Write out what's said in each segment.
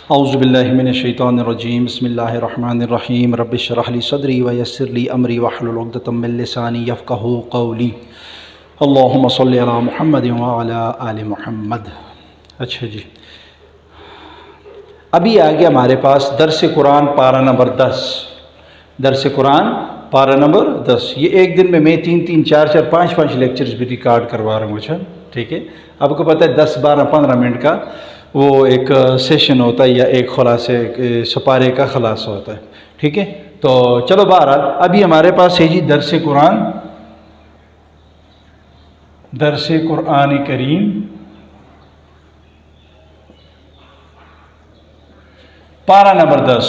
اعوذ باللہ من الشیطان الرجیم بسم اللہ الرحمن الرحیم رب اشرح لی صدری ویسر لی امری واحلل عقدۃ من لسانی یفقہوا قولی اللہم صلی علی محمد وعلی آل محمد۔ اچھا جی، ابھی آ گیا ہمارے پاس درس قرآن پارہ نمبر 10۔ درس قرآن پارہ نمبر 10، یہ ایک دن میں 3 4 5 لیکچرز بھی ریکارڈ کروا رہا ہوں۔ اچھا ٹھیک ہے، آپ کو پتہ ہے 10 12 15 منٹ کا وہ ایک سیشن ہوتا ہے یا ایک خلاصے سپارے کا خلاصہ ہوتا ہے، ٹھیک ہے۔ تو چلو بہرحال ابھی ہمارے پاس ہے جی درس قرآن کریم پارہ نمبر 10۔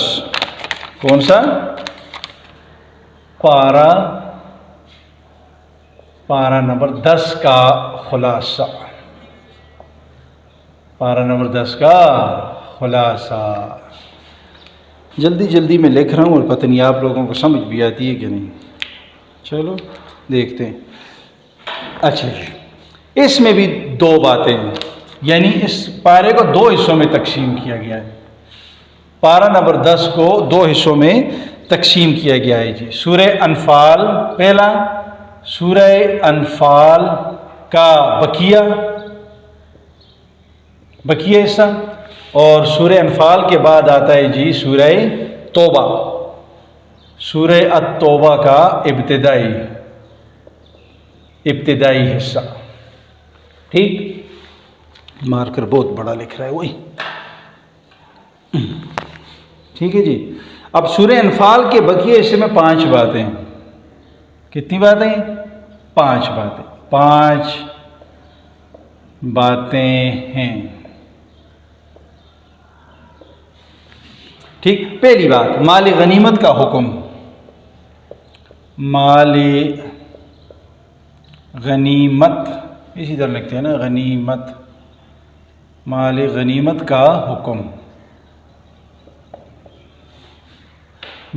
کون سا پارہ نمبر 10 کا خلاصہ، پارہ نمبر 10 کا خلاصہ۔ جلدی میں لکھ رہا ہوں اور پتہ نہیں آپ لوگوں کو سمجھ بھی آتی ہے کہ نہیں، چلو دیکھتے ہیں۔ اچھا جی، اس میں بھی 2 باتیں ہیں، یعنی اس پارے کو 2 حصوں میں تقسیم کیا گیا ہے۔ پارہ نمبر 10 کو 2 حصوں میں تقسیم کیا گیا ہے جی۔ سورہ انفال پہلا، سورہ انفال کا بقیہ حصہ، اور سورہ انفال کے بعد آتا ہے جی سورہ توبہ، سورہ التوبہ کا ابتدائی حصہ، ٹھیک۔ مارکر بہت بڑا لکھ رہا ہے وہی، ٹھیک ہے جی۔ اب سورہ انفال کے بقیہ حصے میں 5 باتیں ہیں۔ کتنی باتیں ہیں؟ 5 باتیں، 5 باتیں ہیں، ٹھیک۔ پہلی بات، مال غنیمت کا حکم۔ مال غنیمت اسی طرح لکھتے ہیں نا، غنیمت، مال غنیمت کا حکم۔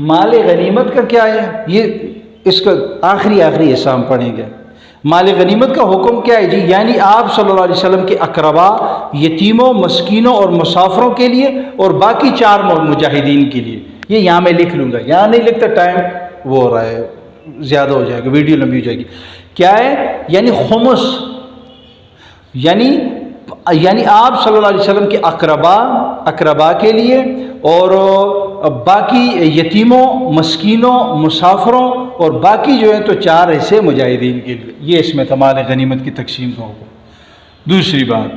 مال غنیمت کا کیا ہے؟ یہ اس کا آخری حصہ ہم پڑھیں گے۔ مال غنیمت کا حکم کیا ہے جی؟ یعنی آپ صلی اللہ علیہ وسلم کے اقربا، یتیموں، مسکینوں اور مسافروں کے لیے، اور باقی 4 مجاہدین کے لیے۔ یہ یہاں میں لکھ لوں گا، یہاں نہیں لکھتا، ٹائم وہ ہو رہا ہے، زیادہ ہو جائے گا، ویڈیو لمبی ہو جائے گی۔ کیا ہے؟ یعنی خمس، یعنی آپ صلی اللہ علیہ وسلم کے اقربا کے لیے، اور باقی یتیموں، مسکینوں، مسافروں اور باقی جو ہیں تو 4 حصے مجاہدین کے لیے۔ یہ اس میں مال غنیمت کی تقسیم کا حکم۔ دوسری بات،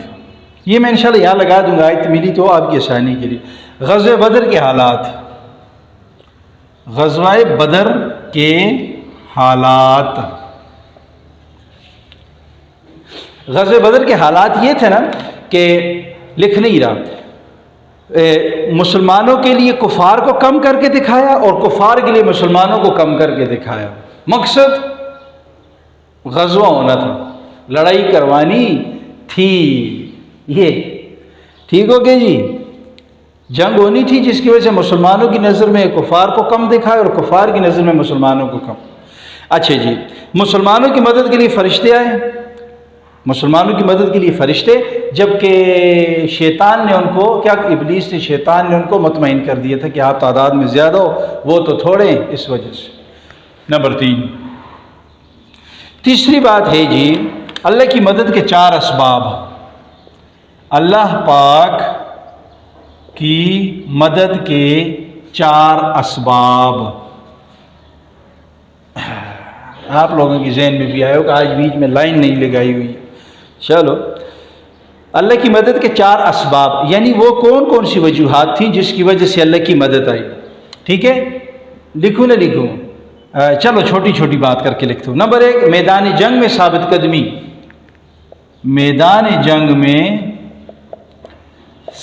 یہ میں انشاءاللہ یہاں لگا دوں گا، آیت ملی تو آپ کی آسانی کے لیے۔ غزوہ بدر کے حالات، غزوہ بدر کے حالات۔ غزوہ بدر کے حالات یہ تھے نا کہ لکھ نہیں رہا، مسلمانوں کے لیے کفار کو کم کر کے دکھایا اور کفار کے لیے مسلمانوں کو کم کر کے دکھایا۔ مقصد غزوہ ہونا تھا، لڑائی کروانی تھی، یہ ٹھیک ہو گیا جی۔ جنگ ہونی تھی جس کی وجہ سے مسلمانوں کی نظر میں کفار کو کم دکھایا اور کفار کی نظر میں مسلمانوں کو کم۔ اچھا جی، مسلمانوں کی مدد کے لیے فرشتے آئے، مسلمانوں کی مدد کے لیے فرشتے، جبکہ شیطان نے ان کو ابلیس نے، شیطان نے ان کو مطمئن کر دیا تھا کہ آپ تعداد میں زیادہ ہو، وہ تو تھوڑے ہیں، اس وجہ سے۔ نمبر 3، تیسری بات ہے جی اللہ کی مدد کے 4 اسباب۔ اللہ پاک کی مدد کے 4 اسباب۔ آپ لوگوں کی ذہن میں بھی آئے ہو کہ آج بیچ میں لائن نہیں لگائی ہوئی۔ چلو، اللہ کی مدد کے 4 اسباب، یعنی وہ کون سی وجوہات تھیں جس کی وجہ سے اللہ کی مدد آئی، ٹھیک ہے۔ لکھوں نہ لکھوں؟ چلو چھوٹی بات کر کے لکھتا ہوں۔ نمبر 1، میدان جنگ میں ثابت قدمی۔ میدان جنگ میں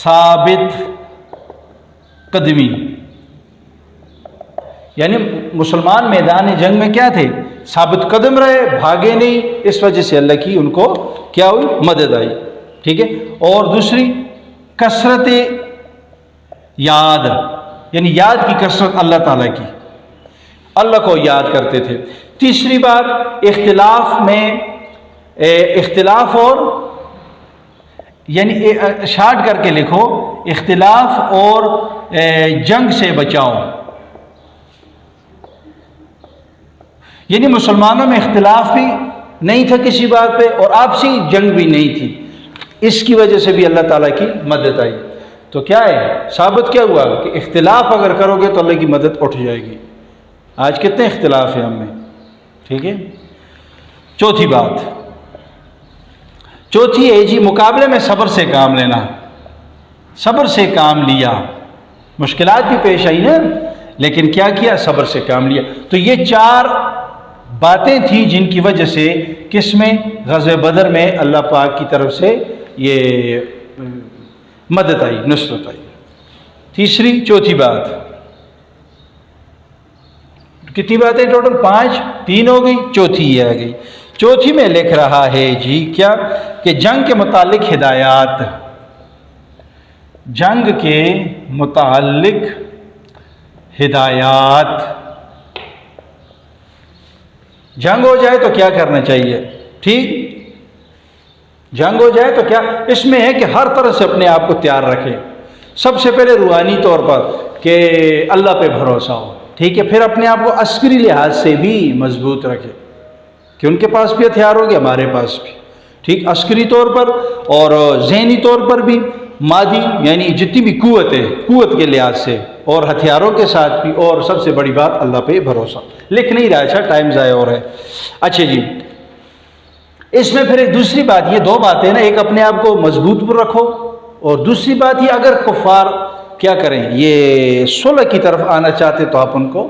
ثابت قدمی، یعنی مسلمان میدان جنگ میں کیا تھے؟ ثابت قدم رہے، بھاگے نہیں، اس وجہ سے اللہ کی ان کو کیا ہوئی؟ مدد آئی، ٹھیک ہے۔ اور دوسری، کثرت یاد، یعنی یاد کی کثرت اللہ تعالیٰ کی، اللہ کو یاد کرتے تھے۔ تیسری بات، اختلاف اور یعنی شارٹ کر کے لکھو، اختلاف اور جنگ سے بچاؤ. یعنی مسلمانوں میں اختلاف بھی نہیں تھا کسی بات پہ اور آپسی جنگ بھی نہیں تھی. اس کی وجہ سے بھی اللہ تعالیٰ کی مدد آئی. تو کیا ہے ثابت کیا ہوا کہ اختلاف اگر کرو گے تو اللہ کی مدد اٹھ جائے گی. آج کتنے اختلاف ہیں ہم میں. ٹھیک ہے. چوتھی بات، چوتھی ہے جی مقابلے میں صبر سے کام لینا. صبر سے کام لیا، مشکلات بھی پیش آئی نا، لیکن کیا کیا؟ صبر سے کام لیا. تو یہ 4 باتیں تھیں جن کی وجہ سے کس میں؟ غزوہ بدر میں اللہ پاک کی طرف سے یہ مدد آئی، نصرت آئی. تیسری، چوتھی بات، کتنی باتیں ٹوٹل؟ 5. 3 ہو گئی، چوتھی یہ آ گئی. چوتھی میں لکھ رہا ہے جی کیا کہ جنگ کے متعلق ہدایات. جنگ کے متعلق ہدایات. جنگ ہو جائے تو کیا کرنا چاہیے؟ ٹھیک، جنگ ہو جائے تو کیا؟ اس میں ہے کہ ہر طرح سے اپنے آپ کو تیار رکھے. سب سے پہلے روحانی طور پر کہ اللہ پہ بھروسہ ہو. ٹھیک ہے. پھر اپنے آپ کو عسکری لحاظ سے بھی مضبوط رکھے کہ ان کے پاس بھی ہتھیار ہوگے، ہمارے پاس بھی. ٹھیک، عسکری طور پر اور ذہنی طور پر بھی، مادی یعنی جتنی بھی قوت ہے قوت کے لحاظ سے اور ہتھیاروں کے ساتھ بھی، اور سب سے بڑی بات اللہ پہ بھروسہ. لکھ نہیں رہا، اچھا ٹائم ضائع ہو رہا ہے. اچھا جی، اس میں پھر ایک دوسری بات، یہ 2 باتیں نا، ایک اپنے آپ کو مضبوط پر رکھو اور دوسری بات یہ اگر کفار کیا کریں یہ صلح کی طرف آنا چاہتے تو آپ ان کو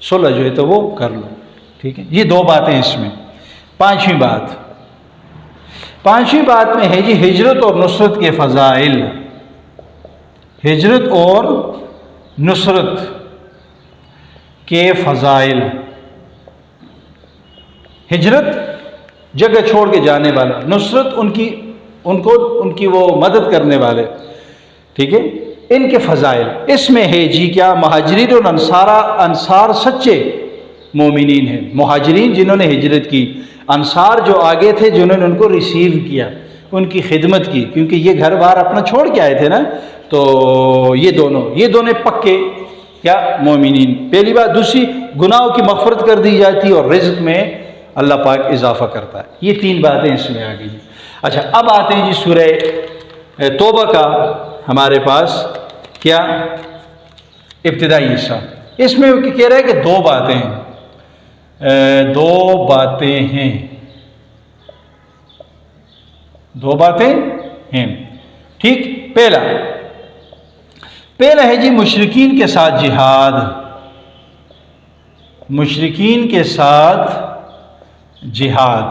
صلح جو ہے تو وہ کر لو. ٹھیک ہے. یہ 2 باتیں اس میں. پانچویں بات میں ہے جی ہجرت اور نصرت کے فضائل. ہجرت اور نصرت کے فضائل. ہجرت جگہ چھوڑ کے جانے والا، نصرت ان کی وہ مدد کرنے والے. ٹھیک ہے. ان کے فضائل اس میں ہے جی کیا مہاجرین اور انصار سچے مومنین ہیں. مہاجرین جنہوں نے ہجرت کی، انصار جو آگے تھے جنہوں نے ان کو ریسیو کیا، ان کی خدمت کی، کیونکہ یہ گھر بار اپنا چھوڑ کے آئے تھے نا. تو یہ دونوں پکے کیا مومنین. پہلی بات. دوسری، گناہوں کی مغفرت کر دی جاتی اور رزق میں اللہ پاک اضافہ کرتا ہے. یہ 3 باتیں اس میں آ گئی. اچھا، اب آتے ہیں جی سورہ توبہ کا ہمارے پاس کیا ابتدائی حصہ. اس میں کہہ رہا ہے کہ 2 باتیں ہیں. 2 باتیں ہیں. ٹھیک. پہلا ہے جی مشرکین کے ساتھ جہاد. مشرکین کے ساتھ جہاد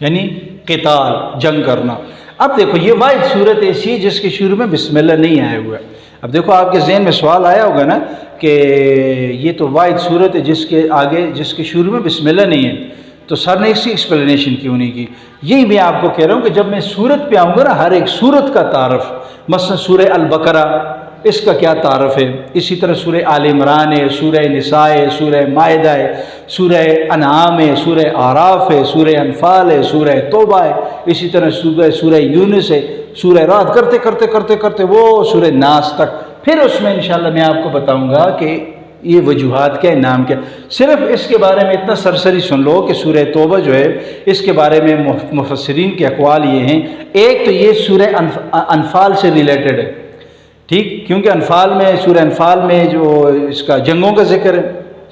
یعنی قتال، جنگ کرنا. اب دیکھو یہ واحد صورت ایسی ہے جس کے شروع میں بسم اللہ نہیں آیا ہوا ہے. اب دیکھو آپ کے ذہن میں سوال آیا ہوگا نا کہ یہ تو واحد صورت ہے جس کے شروع میں بسم اللہ نہیں ہے، تو سر نے اس کی ایکسپلینیشن کیوں نہیں کی؟ یہی میں آپ کو کہہ رہا ہوں کہ جب میں صورت پہ آؤں گا نا، ہر ایک صورت کا تعارف، مثلا سورہ البقرہ اس کا کیا تعارف ہے، اسی طرح سورہ آل عمران ہے، سورہ نساء ہے، سورہ مائدہ ہے، سورہ انعام ہے، سورہ اعراف ہے، سورہ انفال ہے، سورہ توبہ ہے، اسی طرح سورہ یونس ہے، سورہ رعد، کرتے وہ سورہ ناس تک. پھر اس میں انشاءاللہ میں آپ کو بتاؤں گا کہ یہ وجوہات کیا، نام کیا. صرف اس کے بارے میں اتنا سرسری سن لو کہ سورہ توبہ جو ہے اس کے بارے میں مفسرین کے اقوال یہ ہیں. ایک تو یہ سورہ انفال سے ریلیٹڈ ہے. ٹھیک، کیونکہ سورہ انفال میں جو اس کا جنگوں کا ذکر ہے.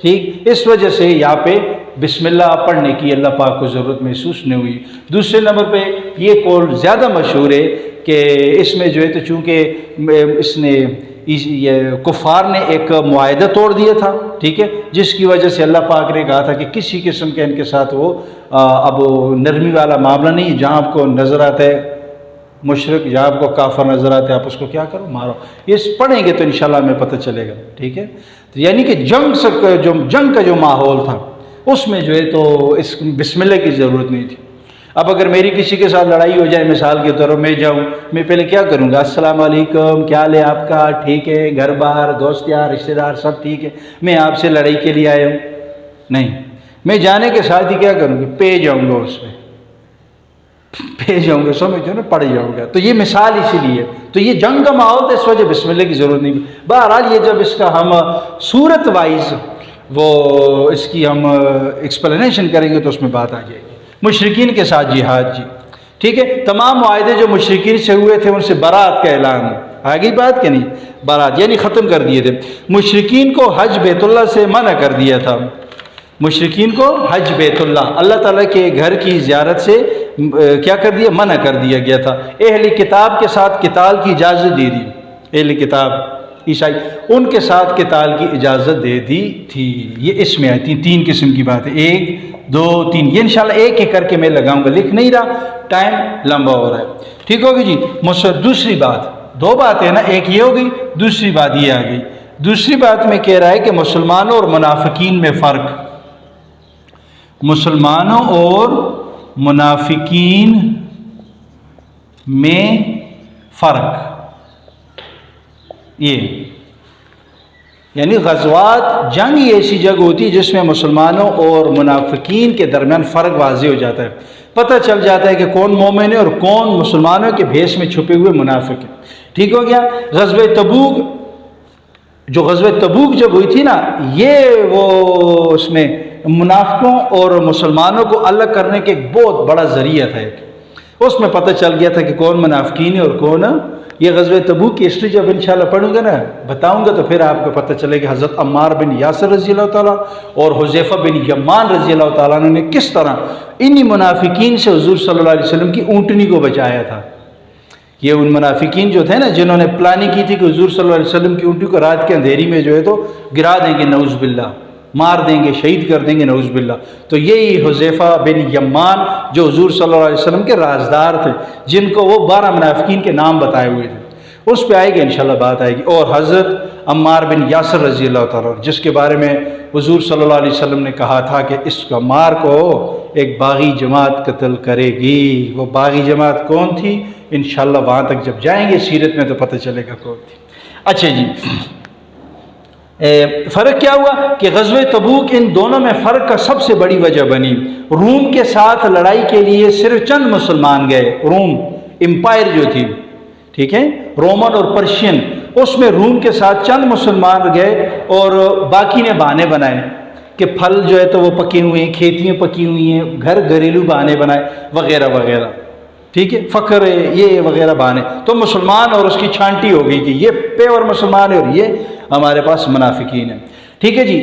ٹھیک، اس وجہ سے یہاں پہ بسم اللہ پڑھنے کی اللہ پاک کو ضرورت محسوس نہیں ہوئی. دوسرے نمبر پہ یہ قول زیادہ مشہور ہے کہ اس میں جو ہے تو چونکہ کفار نے ایک معاہدہ توڑ دیا تھا. ٹھیک ہے، جس کی وجہ سے اللہ پاک نے کہا تھا کہ کسی قسم کے ان کے ساتھ وہ اب نرمی والا معاملہ نہیں. جہاں آپ کو نظر آتا ہے مشرک، جہاں آپ کو کافر نظر آتا ہے، آپ اس کو کیا کرو، مارو. یہ پڑھیں گے تو انشاءاللہ ہمیں پتہ چلے گا. ٹھیک ہے. تو یعنی کہ جنگ کا جو ماحول تھا اس میں جو ہے تو اس بسم اللہ کی ضرورت نہیں تھی. اب اگر میری کسی کے ساتھ لڑائی ہو جائے مثال کے طور پر، میں جاؤں، میں پہلے کیا کروں گا؟ السلام علیکم، کیا حال ہے آپ کا؟ ٹھیک ہے، گھر بار دوست یار رشتہ دار سب ٹھیک ہے، میں آپ سے لڑائی کے لیے آیا ہوں؟ نہیں، میں جانے کے ساتھ ہی کیا کروں گا؟ پہ جاؤں گا اس میں. بھیج جاؤں گا، سمجھو نا، پڑھ جاؤں گا. تو یہ مثال اسی لیے. تو یہ جنگ کا ماحول تھا، اس وجہ بسم اللہ کی ضرورت نہیں. بہرحال یہ جب اس کا ہم صورت وائز وہ اس کی ہم ایکسپلینیشن کریں گے تو اس میں بات آ جائے گی. مشرکین کے ساتھ جہاد. جی ٹھیک ہے. تمام معاہدے جو مشرکین سے ہوئے تھے ان سے برات کا اعلان. آگے بات کہ نہیں، برات یعنی ختم کر دیے تھے. مشرکین کو حج بیت اللہ سے منع کر دیا تھا. مشرکین کو حج بیت اللہ تعالیٰ کے گھر کی زیارت سے کیا کر دیا، منع کر دیا گیا تھا. اہل کتاب کے ساتھ قتال کی اجازت دے دی. اہل کتاب عیسائی ان کے ساتھ قتال کی اجازت دے دی تھی. یہ اس میں آئی تین قسم کی بات ہے. 1 2 3 یہ انشاءاللہ ایک ایک کر کے میں لگاؤں گا، لکھ نہیں رہا، ٹائم لمبا ہو رہا ہے. ٹھیک ہوگی جی. دوسری بات، 2 باتیں نا، ایک یہ ہوگی، دوسری بات یہ آ گئی. دوسری بات میں کہہ رہا ہے کہ مسلمانوں اور منافقین میں فرق. مسلمانوں اور منافقین میں فرق. یہ یعنی غزوات، جنگ یہ ایسی جگہ ہوتی ہے جس میں مسلمانوں اور منافقین کے درمیان فرق واضح ہو جاتا ہے. پتہ چل جاتا ہے کہ کون مومن ہے اور کون مسلمانوں کے بھیس میں چھپے ہوئے منافق ہیں. ٹھیک ہو گیا. غزوہ تبوک جب ہوئی تھی نا، یہ وہ اس میں منافقوں اور مسلمانوں کو الگ کرنے کے ایک بہت بڑا ذریعہ تھا. اس میں پتہ چل گیا تھا کہ کون منافقین ہے اور کون. یہ غزوہ تبوک کی ہسٹری جب انشاءاللہ پڑھوں گا نا، بتاؤں گا، تو پھر آپ کو پتہ چلے کہ حضرت عمار بن یاسر رضی اللہ تعالیٰ اور حذیفہ بن یمان رضی اللہ تعالیٰ نے کس طرح انہی منافقین سے حضور صلی اللہ علیہ وسلم کی اونٹنی کو بچایا تھا. یہ ان منافقین جو تھے نا، جنہوں نے پلاننگ کی تھی کہ حضور صلی اللہ علیہ وسلم کی اونٹی کو رات کے اندھیری میں جو ہے تو گرا دیں گے، نعوذ باللہ، مار دیں گے، شہید کر دیں گے، نعوذ باللہ. تو یہی حذیفہ بن یمان جو حضور صلی اللہ علیہ وسلم کے رازدار تھے، جن کو وہ 12 منافقین کے نام بتائے ہوئے تھے، اس پہ آئے گی انشاءاللہ بات آئے گی. اور حضرت عمار بن یاسر رضی اللہ تعالیٰ، جس کے بارے میں حضور صلی اللہ علیہ وسلم نے کہا تھا کہ اس کا مار کو ایک باغی جماعت قتل کرے گی. وہ باغی جماعت کون تھی؟ انشاءاللہ وہاں تک جب جائیں گے سیرت میں تو پتہ چلے گا کون تھی. اچھا جی، فرق کیا ہوا کہ غزوہ تبوک ان دونوں میں فرق کا سب سے بڑی وجہ بنی. روم کے ساتھ لڑائی کے لیے صرف چند مسلمان گئے. روم امپائر جو تھی، ٹھیک ہے، رومن اور پرشین، اس میں روم کے ساتھ چند مسلمان گئے اور باقی نے بہانے بنائے کہ پھل جو ہے تو وہ پکے ہوئے ہیں، کھیتیاں پکی ہوئی ہیں، گھریلو بہانے بنائے وغیرہ وغیرہ. ٹھیک ہے، فقر یہ وغیرہ بہانے. تو مسلمان اور اس کی چھانٹی ہو گئی کہ یہ پیور مسلمان ہے اور یہ ہمارے پاس منافقین ہیں. ٹھیک ہے جی،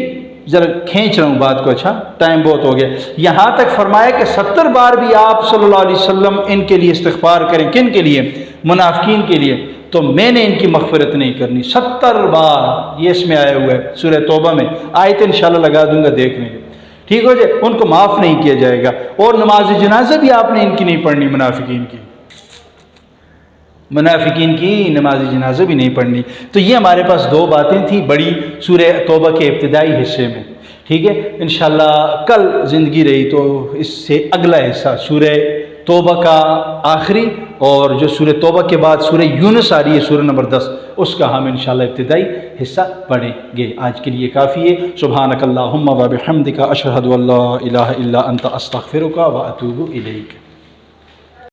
ذرا کھینچ رہا ہوں بات کو، اچھا ٹائم بہت ہو گیا. یہاں تک فرمایا کہ 70 بار بھی آپ صلی اللہ علیہ وسلم ان کے لیے استغفار کریں. کن کے لیے؟ منافقین کے لیے. تو میں نے ان کی مغفرت نہیں کرنی. 70 بار یہ اس میں آیا ہوا ہے سورہ توبہ میں. آیت انشاءاللہ لگا دوں گا دیکھنے کے. ٹھیک ہو جائے، ان کو معاف نہیں کیا جائے گا. اور نماز جنازہ بھی آپ نے ان کی نہیں پڑھنی، منافقین کی نماز جنازہ بھی نہیں پڑھنی. تو یہ ہمارے پاس 2 باتیں تھیں بڑی سورہ توبہ کے ابتدائی حصے میں. ٹھیک ہے، انشاءاللہ کل زندگی رہی تو اس سے اگلا حصہ سورہ توبہ کا آخری، اور جو سورہ توبہ کے بعد سورہ یونس آ رہی ہے، سورہ نمبر 10، اس کا ہم انشاءاللہ ابتدائی حصہ پڑھیں گے. آج کے لیے کافی ہے. سبحانک اللہم و بحمدک، اشہد ان لا الہ الا انت، استغفرک و اتوب الیک.